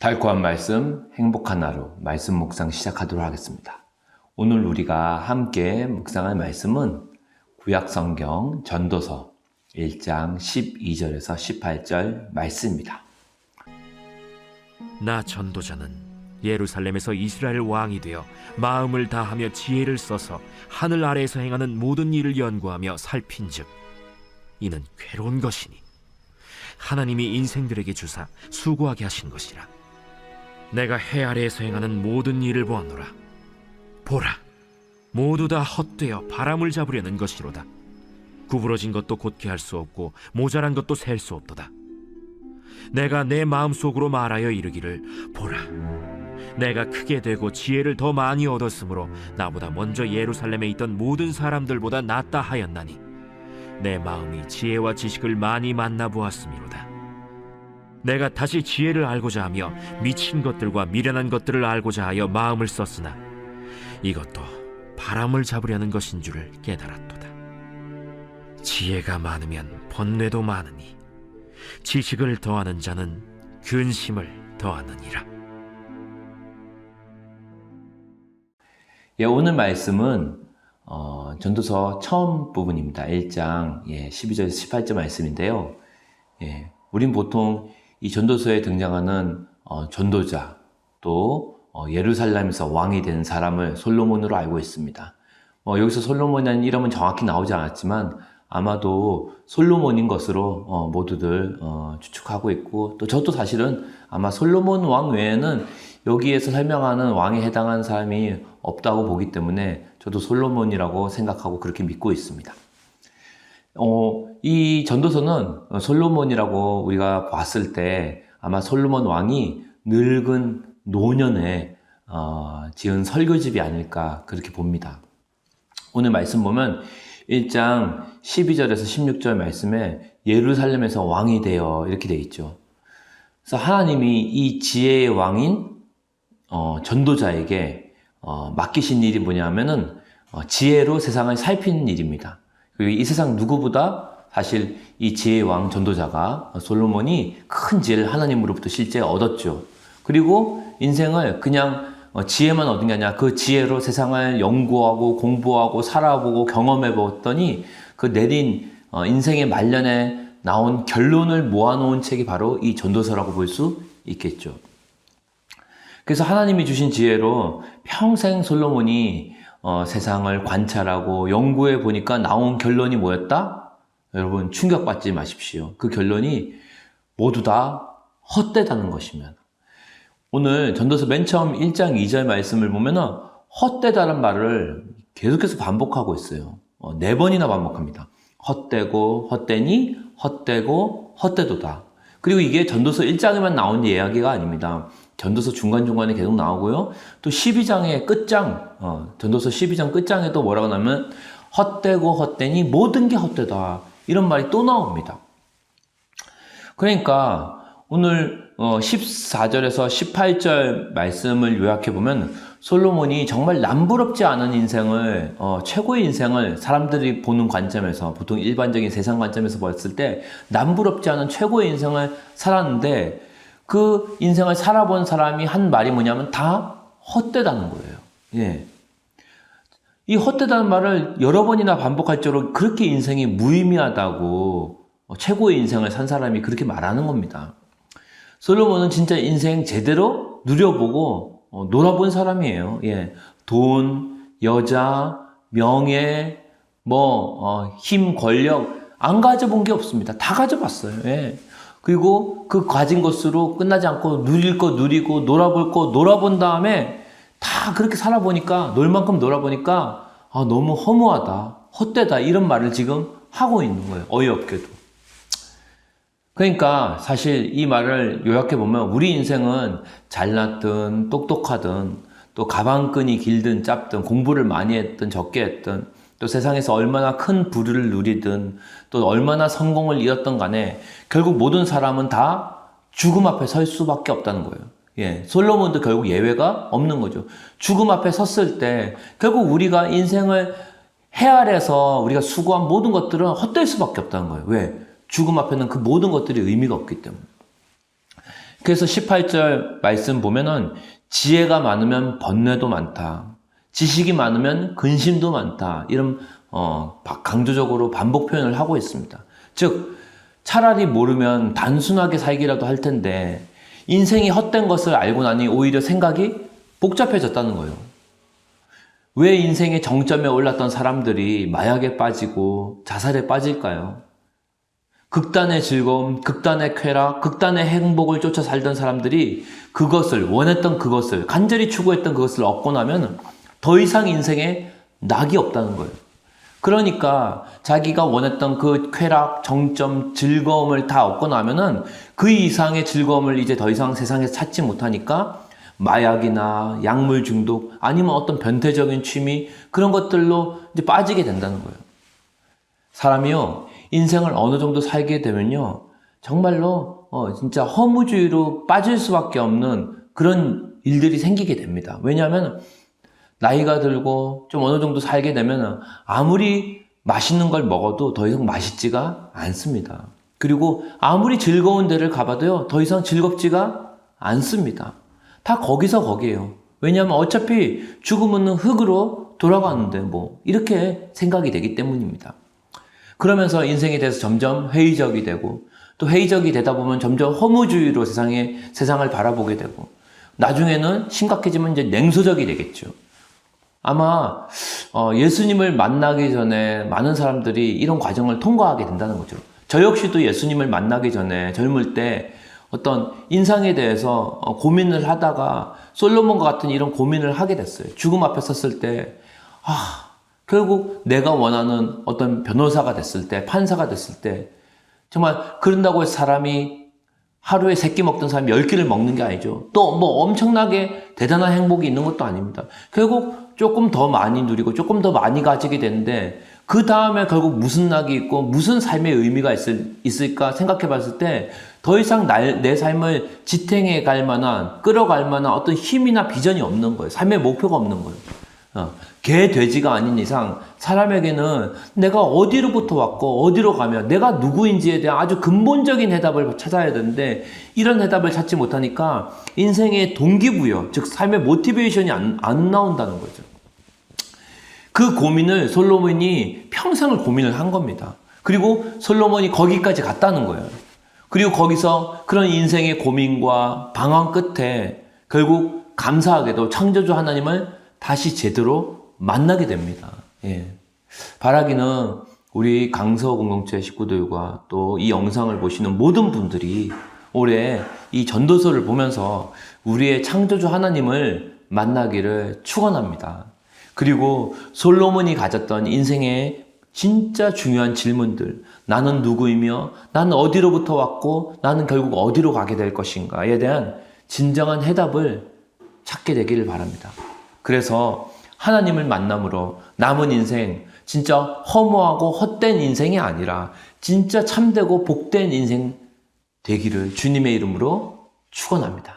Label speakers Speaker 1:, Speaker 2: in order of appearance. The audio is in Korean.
Speaker 1: 달콤한 말씀, 행복한 하루, 말씀 묵상 시작하도록 하겠습니다. 오늘 우리가 함께 묵상할 말씀은 구약성경 전도서 1장 12절에서 18절 말씀입니다.
Speaker 2: 나 전도자는 예루살렘에서 이스라엘 왕이 되어 마음을 다하며 지혜를 써서 하늘 아래에서 행하는 모든 일을 연구하며 살핀즉 이는 괴로운 것이니 하나님이 인생들에게 주사 수고하게 하신 것이라. 내가 해 아래에서 행하는 모든 일을 보았노라. 보라, 모두 다 헛되어 바람을 잡으려는 것이로다. 구부러진 것도 곧게 할 수 없고 모자란 것도 셀 수 없도다. 내가 내 마음속으로 말하여 이르기를, 보라, 내가 크게 되고 지혜를 더 많이 얻었으므로 나보다 먼저 예루살렘에 있던 모든 사람들보다 낫다 하였나니 내 마음이 지혜와 지식을 많이 만나보았음이로다. 내가 다시 지혜를 알고자 하며 미친 것들과 미련한 것들을 알고자 하여 마음을 썼으나 이것도 바람을 잡으려는 것인 줄을 깨달았도다. 지혜가 많으면 번뇌도 많으니 지식을 더하는 자는 근심을 더하느니라.
Speaker 1: 오늘 말씀은 전도서 처음 부분입니다. 1장 12절에서 18절 말씀인데요. 우린 보통 이 전도서에 등장하는 전도자 또 예루살렘에서 왕이 된 사람을 솔로몬으로 알고 있습니다. 여기서 솔로몬이라는 이름은 정확히 나오지 않았지만 아마도 솔로몬인 것으로 모두들 추측하고 있고, 또 저도 사실은 아마 솔로몬 왕 외에는 여기에서 설명하는 왕에 해당하는 사람이 없다고 보기 때문에 저도 솔로몬이라고 생각하고 그렇게 믿고 있습니다. 이 전도서는 솔로몬이라고 우리가 봤을 때 아마 솔로몬 왕이 늙은 노년에 지은 설교집이 아닐까 그렇게 봅니다. 오늘 말씀 보면 1장 12절에서 16절 말씀에 예루살렘에서 왕이 되어 이렇게 되어 있죠. 그래서 하나님이 이 지혜의 왕인 전도자에게 맡기신 일이 뭐냐면은 지혜로 세상을 살피는 일입니다. 그리고 이 세상 누구보다 사실 이 지혜의 왕 전도자가 솔로몬이 큰 지혜를 하나님으로부터 실제 얻었죠. 그리고 인생을 그냥 지혜만 얻은 게 아니라 그 지혜로 세상을 연구하고 공부하고 살아보고 경험해봤더니 그 내린 인생의 말년에 나온 결론을 모아놓은 책이 바로 이 전도서라고 볼 수 있겠죠. 그래서 하나님이 주신 지혜로 평생 솔로몬이 세상을 관찰하고 연구해 보니까 나온 결론이 뭐였다? 여러분 충격받지 마십시오. 그 결론이 모두 다 헛되다는 것이면, 오늘 전도서 맨 처음 1장 2절 말씀을 보면은 헛되다는 말을 계속해서 반복하고 있어요. 4번이나 반복합니다. 헛되고 헛되니 헛되고 헛되도다. 그리고 이게 전도서 1장에만 나온 이야기가 아닙니다. 전도서 중간중간에 계속 나오고요. 또 12장의 끝장, 전도서 12장 끝장에도 뭐라고 나오면 헛되고 헛되니 모든 게 헛되다. 이런 말이 또 나옵니다. 그러니까 오늘 14절에서 18절 말씀을 요약해보면 솔로몬이 정말 남부럽지 않은 인생을, 최고의 인생을 사람들이 보는 관점에서, 보통 일반적인 세상 관점에서 봤을 때 남부럽지 않은 최고의 인생을 살았는데, 그 인생을 살아본 사람이 한 말이 뭐냐면 다 헛되다는 거예요. 이 헛되다는 말을 여러 번이나 반복할 정도로 그렇게 인생이 무의미하다고 최고의 인생을 산 사람이 그렇게 말하는 겁니다. 솔로몬은 진짜 인생 제대로 누려보고 놀아본 사람이에요. 돈, 여자, 명예, 힘, 권력 안 가져본 게 없습니다. 다 가져봤어요. 그리고 그 가진 것으로 끝나지 않고 누릴 거 누리고 놀아볼 거 놀아본 다음에 다 그렇게 살아보니까, 놀 만큼 놀아보니까 너무 허무하다, 헛되다 이런 말을 지금 하고 있는 거예요. 어이없게도. 그러니까 사실 이 말을 요약해보면 우리 인생은 잘났든 똑똑하든 또 가방끈이 길든 짧든 공부를 많이 했든 적게 했든 또 세상에서 얼마나 큰 부를 누리든 또 얼마나 성공을 이뤘던 간에 결국 모든 사람은 다 죽음 앞에 설 수밖에 없다는 거예요. 솔로몬도 결국 예외가 없는 거죠. 죽음 앞에 섰을 때 결국 우리가 인생을 헤아려서 우리가 수고한 모든 것들은 헛될 수밖에 없다는 거예요. 왜? 죽음 앞에는 그 모든 것들이 의미가 없기 때문에. 그래서 18절 말씀 보면은 지혜가 많으면 번뇌도 많다. 지식이 많으면 근심도 많다. 이런 강조적으로 반복 표현을 하고 있습니다. 즉 차라리 모르면 단순하게 살기라도 할 텐데 인생이 헛된 것을 알고 나니 오히려 생각이 복잡해졌다는 거예요. 왜 인생의 정점에 올랐던 사람들이 마약에 빠지고 자살에 빠질까요? 극단의 즐거움, 극단의 쾌락, 극단의 행복을 쫓아 살던 사람들이 원했던 그것을, 간절히 추구했던 그것을 얻고 나면 더 이상 인생에 낙이 없다는 거예요. 그러니까 자기가 원했던 그 쾌락, 정점, 즐거움을 다 얻고 나면은 그 이상의 즐거움을 이제 더 이상 세상에서 찾지 못하니까 마약이나 약물 중독 아니면 어떤 변태적인 취미 그런 것들로 이제 빠지게 된다는 거예요. 사람이요, 인생을 어느 정도 살게 되면요, 정말로 진짜 허무주의로 빠질 수밖에 없는 그런 일들이 생기게 됩니다. 왜냐하면 나이가 들고 좀 어느 정도 살게 되면 아무리 맛있는 걸 먹어도 더 이상 맛있지가 않습니다. 그리고 아무리 즐거운 데를 가봐도요, 더 이상 즐겁지가 않습니다. 다 거기서 거기에요. 왜냐하면 어차피 죽으면 흙으로 돌아가는데 이렇게 생각이 되기 때문입니다. 그러면서 인생에 대해서 점점 회의적이 되고 또 회의적이 되다 보면 점점 허무주의로 세상을 바라보게 되고 나중에는 심각해지면 이제 냉소적이 되겠죠. 아마 예수님을 만나기 전에 많은 사람들이 이런 과정을 통과하게 된다는 거죠. 저 역시도 예수님을 만나기 전에 젊을 때 어떤 인상에 대해서 고민을 하다가 솔로몬과 같은 이런 고민을 하게 됐어요. 죽음 앞에 섰을 때 결국 내가 원하는 어떤 변호사가 됐을 때, 판사가 됐을 때 정말 그런다고 해서 사람이 하루에 3끼 먹던 사람이 10끼를 먹는 게 아니죠. 또 엄청나게 대단한 행복이 있는 것도 아닙니다. 결국 조금 더 많이 누리고 조금 더 많이 가지게 되는데 그 다음에 결국 무슨 낙이 있고 무슨 삶의 의미가 있을까 생각해 봤을 때 더 이상 내 삶을 지탱해 갈 만한, 끌어갈 만한 어떤 힘이나 비전이 없는 거예요. 삶의 목표가 없는 거예요. 개, 돼지가 아닌 이상 사람에게는 내가 어디로부터 왔고 어디로 가면 내가 누구인지에 대한 아주 근본적인 해답을 찾아야 되는데 이런 해답을 찾지 못하니까 인생의 동기부여, 즉 삶의 모티베이션이 안 나온다는 거죠. 그 고민을 솔로몬이 평생을 고민을 한 겁니다. 그리고 솔로몬이 거기까지 갔다는 거예요. 그리고 거기서 그런 인생의 고민과 방황 끝에 결국 감사하게도 창조주 하나님을 다시 제대로 만나게 됩니다. 바라기는 우리 강서 공동체 식구들과 또 이 영상을 보시는 모든 분들이 올해 이 전도서를 보면서 우리의 창조주 하나님을 만나기를 축원합니다. 그리고 솔로몬이 가졌던 인생의 진짜 중요한 질문들, 나는 누구이며 나는 어디로부터 왔고 나는 결국 어디로 가게 될 것인가에 대한 진정한 해답을 찾게 되기를 바랍니다. 그래서 하나님을 만남으로 남은 인생, 진짜 허무하고 헛된 인생이 아니라 진짜 참되고 복된 인생 되기를 주님의 이름으로 축원합니다.